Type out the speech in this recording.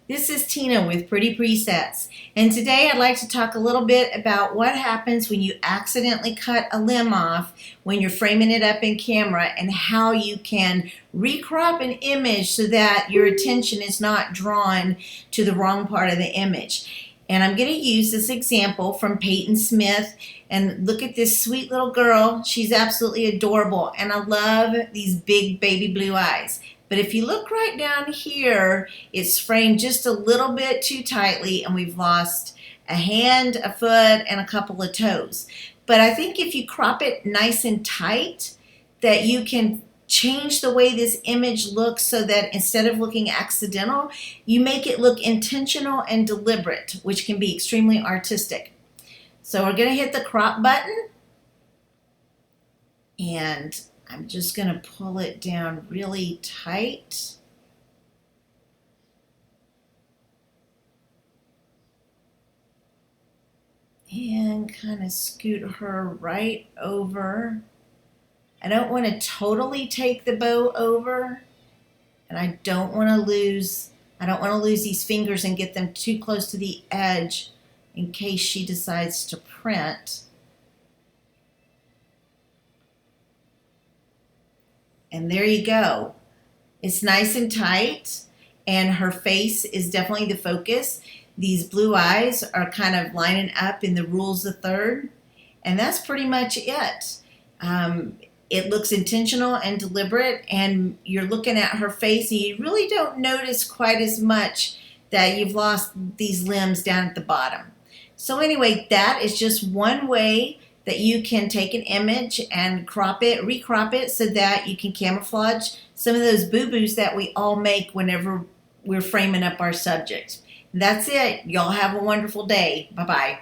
This is Tina with Pretty Presets, and today I'd like to talk a little bit about what happens when you accidentally cut a limb off when you're framing it up in camera, and how you can recrop an image so that your attention is not drawn to the wrong part of the image. And I'm going to use this example from Peyton Smith, and look at this sweet little girl. She's absolutely adorable, and I love these big baby blue eyes. But if you look right down here, it's framed just a little bit too tightly, and we've lost a hand, a foot, and a couple of toes. But I think if you crop it nice and tight, that you can change the way this image looks so that instead of looking accidental, you make it look intentional and deliberate, which can be extremely artistic. So we're going to hit the crop button, and I'm just going to pull it down really tight. And kind of scoot her right over. I don't want to totally take the bow over, and I don't want to lose these fingers and get them too close to the edge in case she decides to print. And there you go. It's nice and tight, and her face is definitely the focus. These blue eyes are kind of lining up in the rules of third, and that's pretty much it. It looks intentional and deliberate, and you're looking at her face, and you really don't notice quite as much that you've lost these limbs down at the bottom. So anyway, that is just one way that you can take an image and recrop it so that you can camouflage some of those boo-boos that we all make whenever we're framing up our subjects. That's it. Y'all have a wonderful day. Bye-bye.